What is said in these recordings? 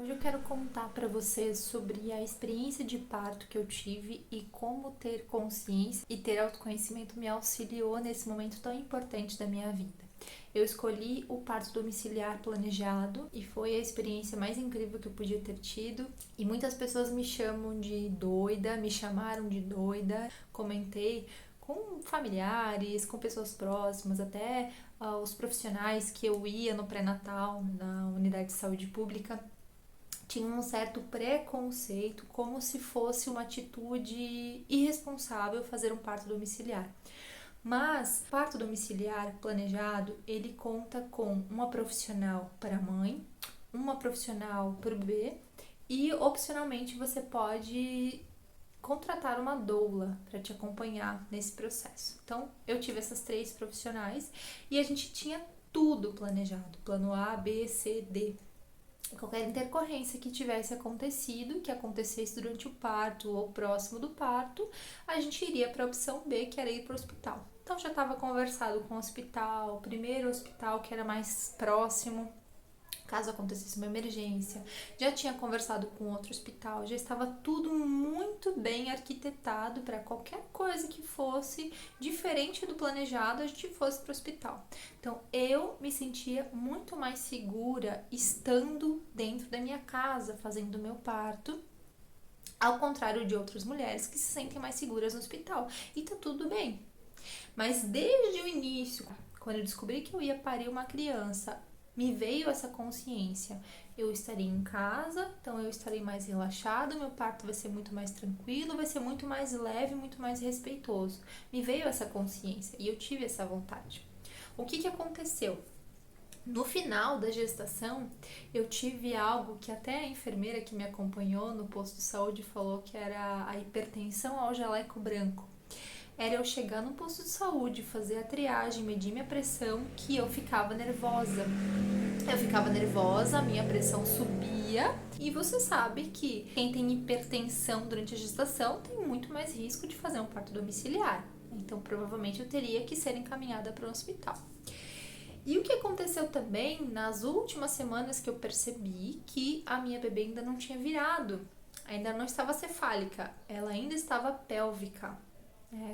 Hoje eu quero contar para vocês sobre a experiência de parto que eu tive e como ter consciência e ter autoconhecimento me auxiliou nesse momento tão importante da minha vida. Eu escolhi o parto domiciliar planejado e foi a experiência mais incrível que eu podia ter tido. E muitas pessoas me chamam de doida, me chamaram de doida. Comentei com familiares, com pessoas próximas, até os profissionais que eu ia no pré-natal na unidade de saúde pública tinha um certo preconceito, como se fosse uma atitude irresponsável fazer um parto domiciliar. Mas parto domiciliar planejado, ele conta com uma profissional para a mãe, uma profissional para o bebê e opcionalmente você pode contratar uma doula para te acompanhar nesse processo. Então, eu tive essas 3 profissionais e a gente tinha tudo planejado, plano A, B, C, D. Qualquer intercorrência que tivesse acontecido, que acontecesse durante o parto ou próximo do parto, a gente iria para a opção B, que era ir para o hospital. Então já estava conversado com o hospital, o primeiro hospital que era mais próximo, caso acontecesse uma emergência. Já tinha conversado com outro hospital, já estava tudo muito bem arquitetado para qualquer coisa que fosse diferente do planejado, a gente fosse para o hospital. Então eu me sentia muito mais segura estando dentro da minha casa, fazendo o meu parto. Ao contrário de outras mulheres que se sentem mais seguras no hospital. E tá tudo bem. Mas desde o início, quando eu descobri que eu ia parir uma criança, me veio essa consciência. Eu estarei em casa, então eu estarei mais relaxado, meu parto vai ser muito mais tranquilo, vai ser muito mais leve, muito mais respeitoso. Me veio essa consciência e eu tive essa vontade. O que aconteceu? No final da gestação, eu tive algo que até a enfermeira que me acompanhou no posto de saúde falou que era a hipertensão ao jaleco branco. Era eu chegar no posto de saúde, fazer a triagem, medir minha pressão, que eu ficava nervosa. Eu ficava nervosa, a minha pressão subia. E você sabe que quem tem hipertensão durante a gestação tem muito mais risco de fazer um parto domiciliar. Então, provavelmente, eu teria que ser encaminhada para um hospital. E o que aconteceu também, nas últimas semanas que eu percebi que a minha bebê ainda não tinha virado, ainda não estava cefálica, ela ainda estava pélvica.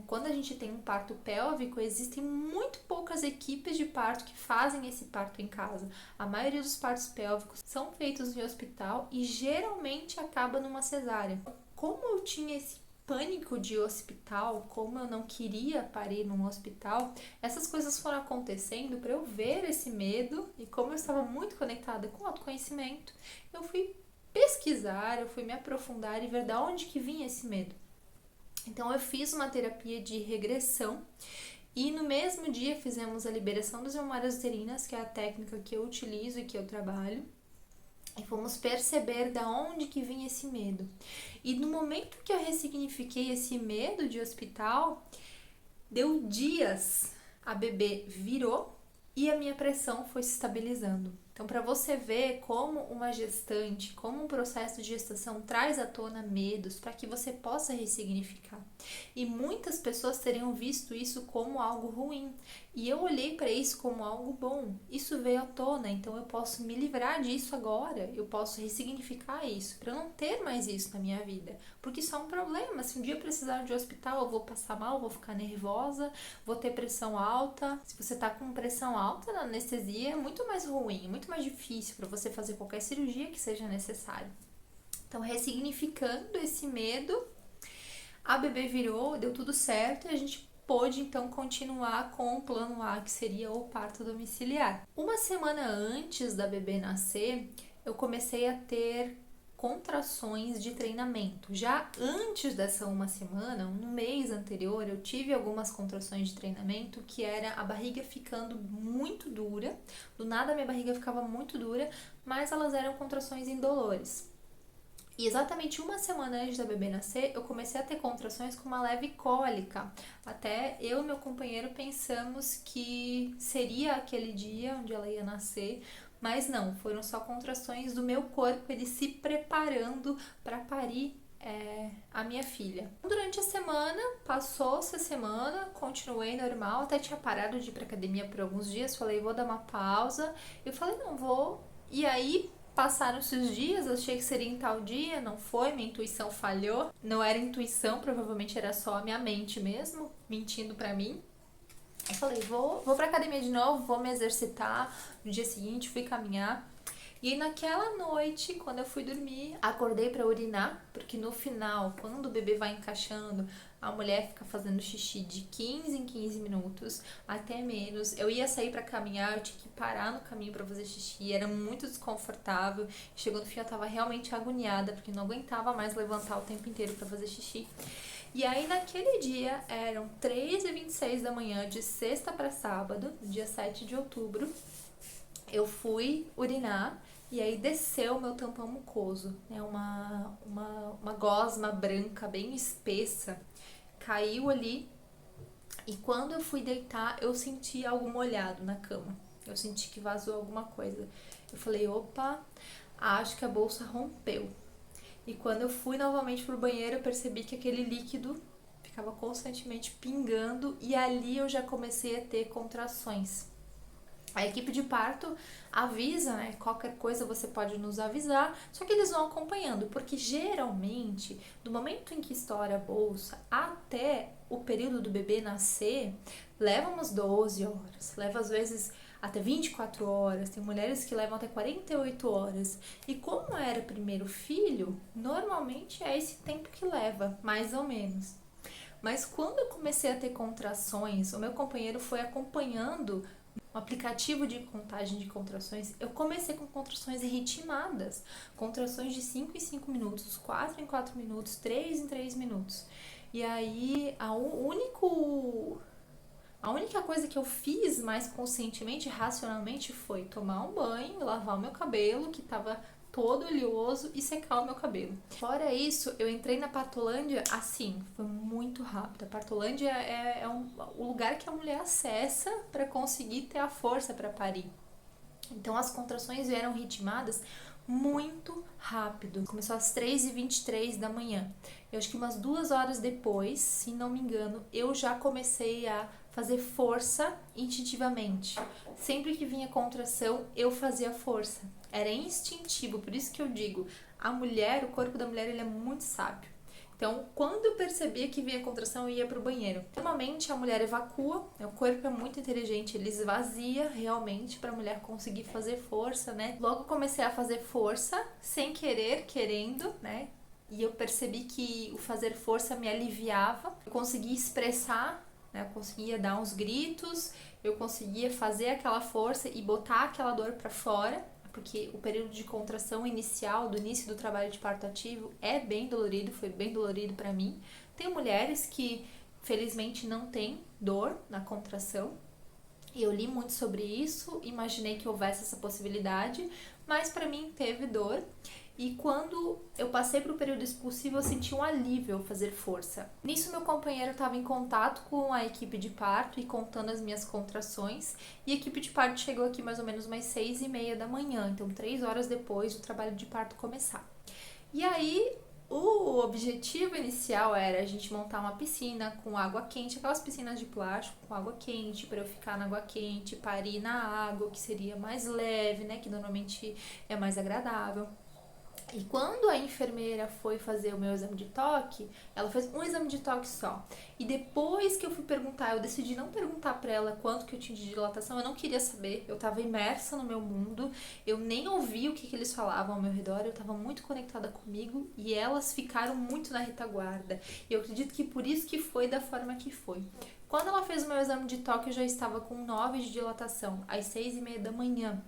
Quando a gente tem um parto pélvico, existem muito poucas equipes de parto que fazem esse parto em casa. A maioria dos partos pélvicos são feitos em hospital e geralmente acaba numa cesárea. Como eu tinha esse pânico de hospital, como eu não queria parir num hospital, essas coisas foram acontecendo para eu ver esse medo e como eu estava muito conectada com o autoconhecimento, eu fui pesquisar, eu fui me aprofundar e ver de onde que vinha esse medo. Então eu fiz uma terapia de regressão e no mesmo dia fizemos a liberação das memórias uterinas, que é a técnica que eu utilizo e que eu trabalho. E fomos perceber da onde que vinha esse medo. E no momento que eu ressignifiquei esse medo de hospital, deu dias, a bebê virou e a minha pressão foi se estabilizando. Então, para você ver como uma gestante, como um processo de gestação traz à tona medos para que você possa ressignificar. E muitas pessoas teriam visto isso como algo ruim. E eu olhei para isso como algo bom. Isso veio à tona, então eu posso me livrar disso agora. Eu posso ressignificar isso para não ter mais isso na minha vida. Porque isso é um problema. Se um dia eu precisar de hospital, eu vou passar mal, vou ficar nervosa, vou ter pressão alta. Se você tá com pressão alta na anestesia, é muito mais ruim, muito mais difícil para você fazer qualquer cirurgia que seja necessária. Então, ressignificando esse medo, a bebê virou, deu tudo certo e a gente pôde então continuar com o plano A, que seria o parto domiciliar. Uma semana antes da bebê nascer, eu comecei a ter contrações de treinamento. Já antes dessa uma semana, no mês anterior, eu tive algumas contrações de treinamento que era a barriga ficando muito dura. Do nada minha barriga ficava muito dura, mas elas eram contrações indolores. E exatamente uma semana antes da bebê nascer, eu comecei a ter contrações com uma leve cólica. Até eu e meu companheiro pensamos que seria aquele dia onde ela ia nascer, mas não, foram só contrações do meu corpo, ele se preparando para parir a minha filha. Durante a semana, passou-se a semana, continuei normal, até tinha parado de ir para academia por alguns dias, falei, vou dar uma pausa. Eu falei, não vou. E aí, Passaram-se os dias, eu achei que seria em tal dia, não foi, minha intuição falhou. Não era intuição, provavelmente era só a minha mente mesmo, mentindo pra mim. Eu falei, vou pra academia de novo, vou me exercitar. No dia seguinte fui caminhar. E aí naquela noite, quando eu fui dormir, acordei pra urinar, porque no final, quando o bebê vai encaixando, a mulher fica fazendo xixi de 15 em 15 minutos, até menos. Eu ia sair pra caminhar, eu tinha que parar no caminho pra fazer xixi, era muito desconfortável. Chegou no fim, eu tava realmente agoniada, porque não aguentava mais levantar o tempo inteiro pra fazer xixi. E aí naquele dia, eram 3h26 da manhã, de sexta pra sábado, dia 7 de outubro, eu fui urinar e aí desceu o meu tampão mucoso, né? Uma gosma branca bem espessa caiu ali e quando eu fui deitar eu senti algo molhado na cama. Eu senti que vazou alguma coisa. Eu falei, opa, acho que a bolsa rompeu. E quando eu fui novamente pro banheiro eu percebi que aquele líquido ficava constantemente pingando e ali eu já comecei a ter contrações. A equipe de parto avisa, né? Qualquer coisa você pode nos avisar, só que eles vão acompanhando, porque geralmente, do momento em que estoura a bolsa até o período do bebê nascer, leva umas 12 horas, leva às vezes até 24 horas, tem mulheres que levam até 48 horas. E como era primeiro filho, normalmente é esse tempo que leva, mais ou menos. Mas quando eu comecei a ter contrações, o meu companheiro foi acompanhando um aplicativo de contagem de contrações, eu comecei com contrações ritmadas, contrações de 5 em 5 minutos, 4 em 4 minutos, 3 em 3 minutos. E aí a única coisa que eu fiz mais conscientemente, racionalmente, foi tomar um banho, lavar o meu cabelo, que estava todo oleoso, e secar o meu cabelo. Fora isso, eu entrei na Partolândia assim, foi muito rápido. A Partolândia é o lugar que a mulher acessa para conseguir ter a força para parir. Então as contrações vieram ritmadas muito rápido. Começou às 3h23 da manhã. Eu acho que umas 2 horas depois, se não me engano, eu já comecei a fazer força instintivamente. Sempre que vinha contração, eu fazia força. Era instintivo, por isso que eu digo, a mulher, o corpo da mulher, ele é muito sábio. Então, quando eu percebia que vinha contração, eu ia pro banheiro. Normalmente a mulher evacua, o corpo é muito inteligente, ele esvazia realmente pra mulher conseguir fazer força, né? Logo comecei a fazer força, sem querer, querendo, né? E eu percebi que o fazer força me aliviava. Eu conseguia expressar, né? Eu conseguia dar uns gritos, eu conseguia fazer aquela força e botar aquela dor pra fora, porque o período de contração inicial, do início do trabalho de parto ativo, é bem dolorido, foi bem dolorido para mim. Tem mulheres que, felizmente, não têm dor na contração, e eu li muito sobre isso, imaginei que houvesse essa possibilidade, mas para mim teve dor. E quando eu passei para o período expulsivo, eu senti um alívio ao fazer força. Nisso, meu companheiro estava em contato com a equipe de parto e contando as minhas contrações. E a equipe de parto chegou aqui mais ou menos umas 6h30 da manhã, então 3 horas depois do trabalho de parto começar. E aí, o objetivo inicial era a gente montar uma piscina com água quente, aquelas piscinas de plástico com água quente, para eu ficar na água quente, parir na água, que seria mais leve, né, que normalmente é mais agradável. E quando a enfermeira foi fazer o meu exame de toque, ela fez um exame de toque só. E depois que eu fui perguntar, eu decidi não perguntar pra ela quanto que eu tinha de dilatação, eu não queria saber. Eu tava imersa no meu mundo, eu nem ouvi o que eles falavam ao meu redor, eu tava muito conectada comigo e elas ficaram muito na retaguarda. E eu acredito que por isso que foi da forma que foi. Quando ela fez o meu exame de toque, eu já estava com 9 de dilatação, às 6h30 da manhã.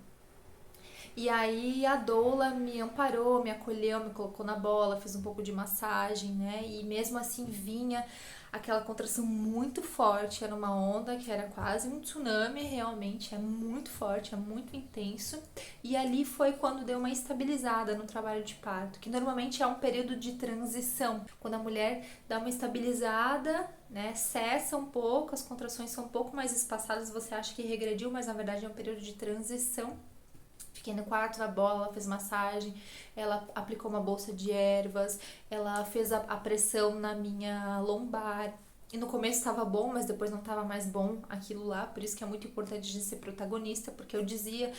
E aí a doula me amparou, me acolheu, me colocou na bola, fez um pouco de massagem, né? E mesmo assim vinha aquela contração muito forte, era uma onda que era quase um tsunami, realmente, é muito forte, é muito intenso. E ali foi quando deu uma estabilizada no trabalho de parto, que normalmente é um período de transição, quando a mulher dá uma estabilizada, né, cessa um pouco, as contrações são um pouco mais espaçadas, você acha que regrediu, mas na verdade é um período de transição. Fiquei no quarto da bola, ela fez massagem, ela aplicou uma bolsa de ervas, ela fez a pressão na minha lombar. E no começo estava bom, mas depois não estava mais bom aquilo lá, por isso que é muito importante de ser protagonista, porque eu dizia,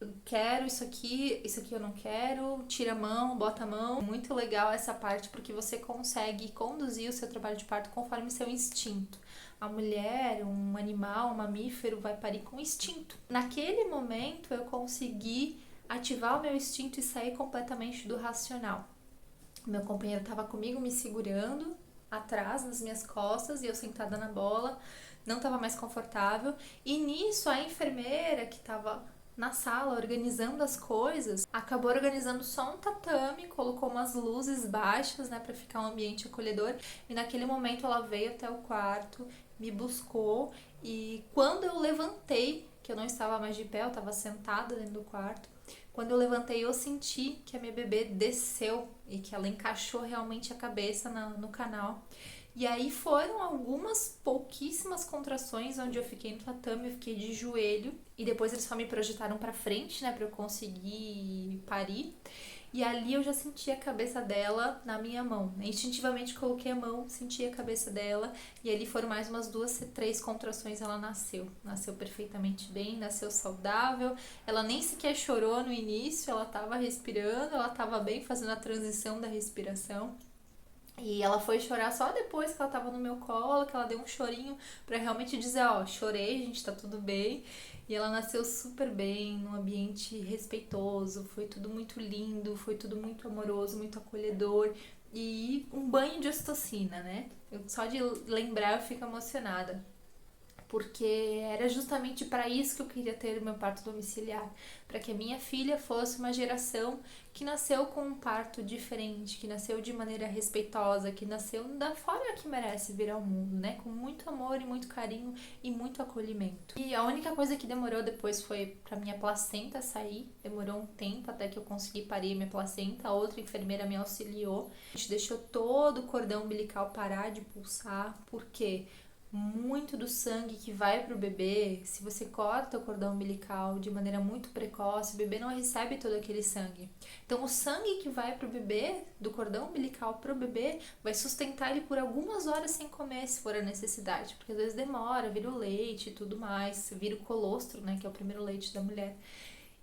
eu quero isso aqui eu não quero, tira a mão, bota a mão. Muito legal essa parte, porque você consegue conduzir o seu trabalho de parto conforme seu instinto. A mulher, um animal, um mamífero vai parir com instinto. Naquele momento eu consegui ativar o meu instinto e sair completamente do racional. Meu companheiro estava comigo me segurando atrás nas minhas costas e eu sentada na bola, não estava mais confortável. E nisso a enfermeira que estava na sala organizando as coisas acabou organizando só um tatame, colocou umas luzes baixas, né, para ficar um ambiente acolhedor. E naquele momento ela veio até o quarto, me buscou, e quando eu levantei, que eu não estava mais de pé, eu estava sentada dentro do quarto. Quando eu levantei, eu senti que a minha bebê desceu e que ela encaixou realmente a cabeça no canal. E aí foram algumas pouquíssimas contrações onde eu fiquei no tatame, eu fiquei de joelho. E depois eles só me projetaram pra frente, né, pra eu conseguir parir. E ali eu já senti a cabeça dela na minha mão. Instintivamente coloquei a mão, senti a cabeça dela. E ali foram mais umas 2, 3 contrações, ela nasceu. Nasceu perfeitamente bem, nasceu saudável. Ela nem sequer chorou no início, ela tava respirando, ela tava bem fazendo a transição da respiração. E ela foi chorar só depois que ela tava no meu colo, que ela deu um chorinho pra realmente dizer, ó, chorei, gente, tá tudo bem. E ela nasceu super bem, num ambiente respeitoso, foi tudo muito lindo, foi tudo muito amoroso, muito acolhedor. E um banho de ocitocina, né? Só de lembrar eu fico emocionada, porque era justamente para isso que eu queria ter o meu parto domiciliar, para que a minha filha fosse uma geração que nasceu com um parto diferente, que nasceu de maneira respeitosa, que nasceu da forma que merece vir ao mundo, né? Com muito amor e muito carinho e muito acolhimento. E a única coisa que demorou depois foi para minha placenta sair, demorou um tempo até que eu consegui parir minha placenta, a outra enfermeira me auxiliou. A gente deixou todo o cordão umbilical parar de pulsar, por quê? Muito do sangue que vai para o bebê, se você corta o cordão umbilical de maneira muito precoce, o bebê não recebe todo aquele sangue. Então, o sangue que vai para o bebê, do cordão umbilical para o bebê, vai sustentar ele por algumas horas sem comer, se for a necessidade, porque às vezes demora, vira o leite e tudo mais, vira o colostro, né, que é o primeiro leite da mulher.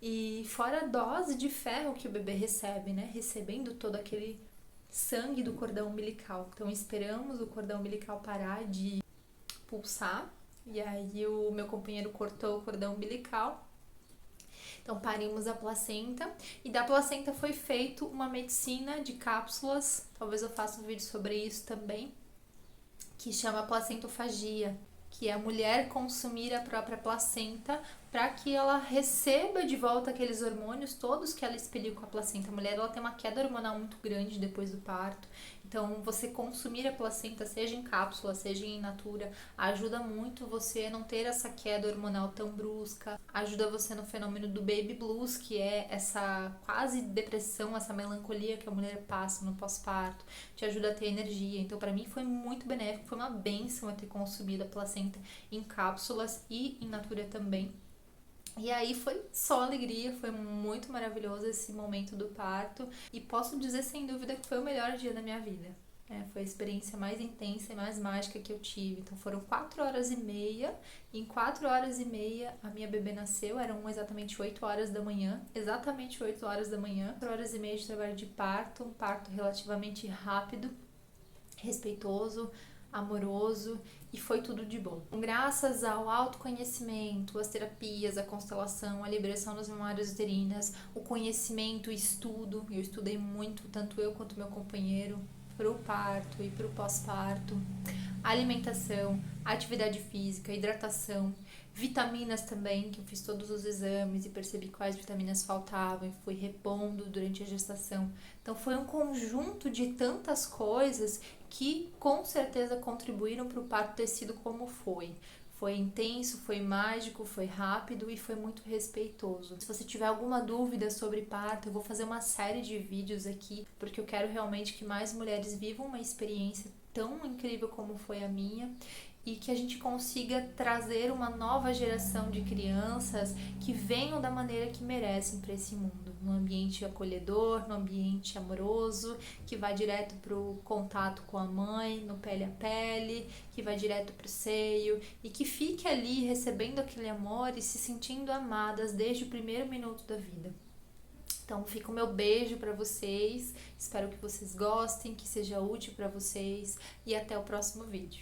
E fora a dose de ferro que o bebê recebe, né, recebendo todo aquele sangue do cordão umbilical. Então, esperamos o cordão umbilical parar de pulsar, e aí o meu companheiro cortou o cordão umbilical. Então parimos a placenta, e da placenta foi feito uma medicina de cápsulas, talvez eu faça um vídeo sobre isso também, que chama placentofagia, que é a mulher consumir a própria placenta para que ela receba de volta aqueles hormônios todos que ela expeliu com a placenta. A mulher, ela tem uma queda hormonal muito grande depois do parto. Então, você consumir a placenta, seja em cápsula, seja em natura, ajuda muito você a não ter essa queda hormonal tão brusca, ajuda você no fenômeno do baby blues, que é essa quase depressão, essa melancolia que a mulher passa no pós-parto, te ajuda a ter energia. Então, para mim foi muito benéfico, foi uma bênção eu ter consumido a placenta em cápsulas e em natura também. E aí foi só alegria, foi muito maravilhoso esse momento do parto, e posso dizer sem dúvida que foi o melhor dia da minha vida. Foi a experiência mais intensa e mais mágica que eu tive. Então foram 4 horas e meia, e em 4 horas e meia a minha bebê nasceu, eram exatamente 8 horas da manhã, exatamente 8 horas da manhã, 4 horas e meia de trabalho de parto, um parto relativamente rápido, respeitoso, amoroso, e foi tudo de bom. Graças ao autoconhecimento, as terapias, a constelação, a liberação das memórias uterinas, o conhecimento, o estudo, eu estudei muito, tanto eu quanto meu companheiro, para o parto e para o pós-parto, alimentação, atividade física, hidratação, vitaminas também, que eu fiz todos os exames e percebi quais vitaminas faltavam e fui repondo durante a gestação. Então foi um conjunto de tantas coisas que com certeza contribuíram para o parto ter sido como foi. Foi intenso, foi mágico, foi rápido e foi muito respeitoso. Se você tiver alguma dúvida sobre parto, eu vou fazer uma série de vídeos aqui, porque eu quero realmente que mais mulheres vivam uma experiência tão incrível como foi a minha. e que a gente consiga trazer uma nova geração de crianças que venham da maneira que merecem para esse mundo, num ambiente acolhedor, num ambiente amoroso, que vai direto para o contato com a mãe, no pele a pele, que vai direto para o seio e que fique ali recebendo aquele amor e se sentindo amadas desde o primeiro minuto da vida. Então fica o meu beijo para vocês, espero que vocês gostem, que seja útil para vocês e até o próximo vídeo.